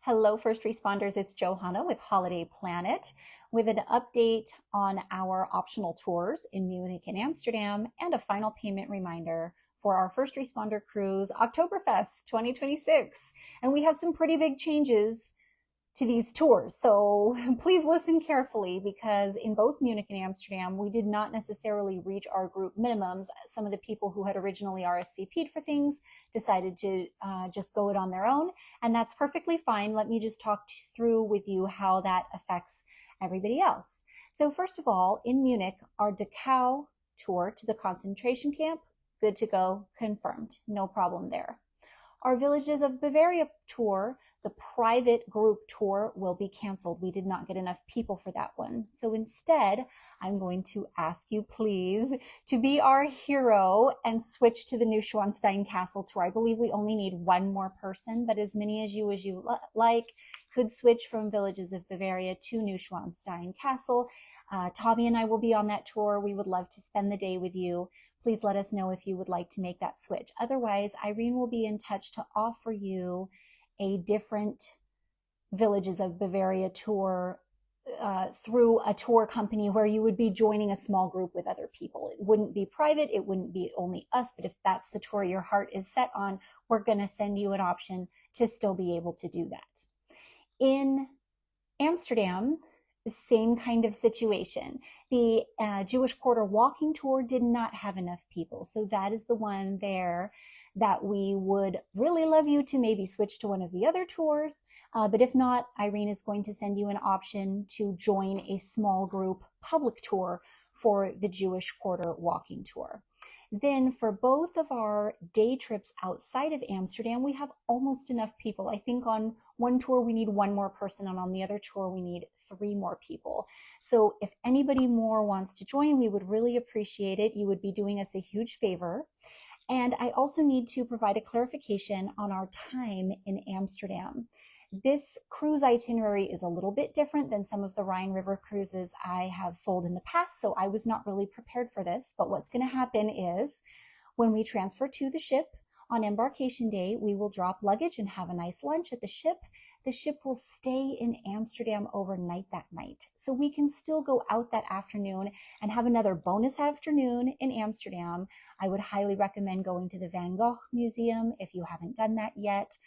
Hello, first responders. It's Johanna with Holiday Planet with an update on our optional tours in Munich and Amsterdam and a final payment reminder for our first responder cruise, Oktoberfest 2026. And we have some pretty big changes to these tours. So please listen carefully because in both Munich and Amsterdam, we did not necessarily reach our group minimums. Some of the people who had originally RSVP'd for things decided to just go it on their own, and that's perfectly fine. Let me just talk through with you how that affects everybody else. So first of all, in Munich, our Dachau tour to the concentration camp, good to go, confirmed, no problem there. Our Villages of Bavaria tour, the private group tour, will be canceled. We did not get enough people for that one. So instead, I'm going to ask you, please, to be our hero and switch to the Neuschwanstein Castle tour. I believe we only need one more person, but as many as you like could switch from Villages of Bavaria to Neuschwanstein Castle. Tommy and I will be on that tour. We would love to spend the day with you. Please let us know if you would like to make that switch. Otherwise, Irene will be in touch to offer you a different Villages of Bavaria tour through a tour company where you would be joining a small group with other people. It wouldn't be private, it wouldn't be only us, but if that's the tour your heart is set on, we're going to send you an option to still be able to do that. In Amsterdam, the same kind of situation. The Jewish Quarter walking tour did not have enough people, so that is the one there that we would really love you to maybe switch to one of the other tours, but if not, Irene is going to send you an option to join a small group public tour for the Jewish Quarter walking tour. Then for both of our day trips outside of Amsterdam, we have almost enough people. I think on one tour we need one more person, and on the other tour we need 3 more people. So if anybody more wants to join, we would really appreciate it. You would be doing us a huge favor. And I also need to provide a clarification on our time in Amsterdam. This cruise itinerary is a little bit different than some of the Rhine River cruises I have sold in the past, so I was not really prepared for this. But what's going to happen is when we transfer to the ship on embarkation day, we will drop luggage and have a nice lunch at the ship. The ship will stay in Amsterdam overnight that night. So we can still go out that afternoon and have another bonus afternoon in Amsterdam. I would highly recommend going to the Van Gogh Museum if you haven't done that yet.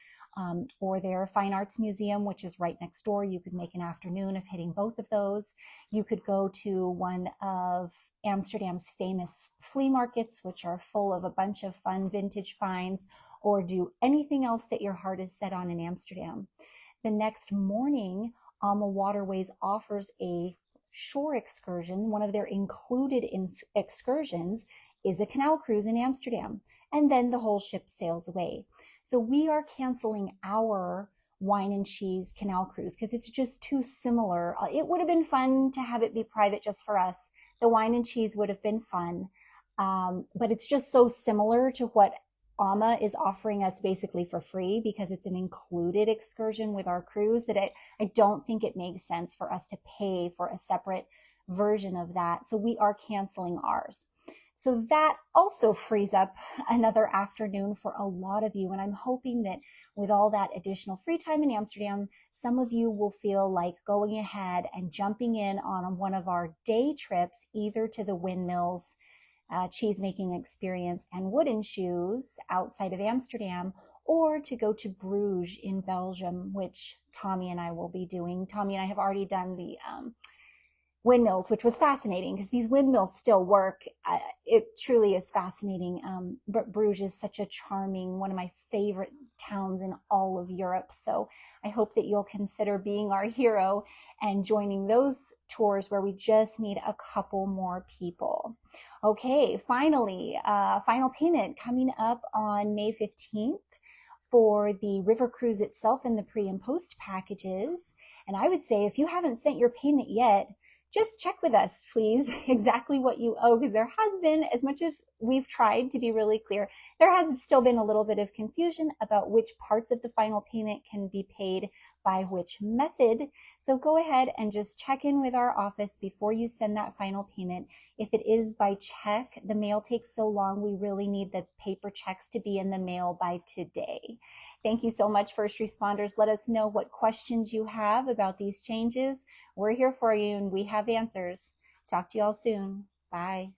Or their Fine Arts Museum, which is right next door. You could make an afternoon of hitting both of those. You could go to one of Amsterdam's famous flea markets, which are full of a bunch of fun vintage finds, or do anything else that your heart is set on in Amsterdam. The next morning, Alma Waterways offers a shore excursion. One of their included excursions is a canal cruise in Amsterdam, and then the whole ship sails away. So we are canceling our wine and cheese canal cruise because it's just too similar. It would have been fun to have it be private just for us. The wine and cheese would have been fun, but it's just so similar to what Alma is offering us basically for free because it's an included excursion with our cruise that I don't think it makes sense for us to pay for a separate version of that. So we are canceling ours. So that also frees up another afternoon for a lot of you. And I'm hoping that with all that additional free time in Amsterdam, some of you will feel like going ahead and jumping in on one of our day trips, either to the windmills, cheese making experience, and wooden shoes outside of Amsterdam, or to go to Bruges in Belgium, which Tommy and I will be doing. Tommy and I have already done the windmills, which was fascinating because these windmills still work. It truly is fascinating. But Bruges is such a charming, one of my favorite towns in all of Europe. So I hope that you'll consider being our hero and joining those tours where we just need a couple more people. Okay, finally, final payment coming up on May 15th for the river cruise itself and the pre and post packages. And I would say if you haven't sent your payment yet, just check with us, please, exactly what you owe, because there has been, as much as we've tried to be really clear. There has still been a little bit of confusion about which parts of the final payment can be paid by which method. So go ahead and just check in with our office before you send that final payment. If it is by check, the mail takes so long, we really need the paper checks to be in the mail by today. Thank you so much, first responders. Let us know what questions you have about these changes. We're here for you and we have answers. Talk to you all soon. Bye.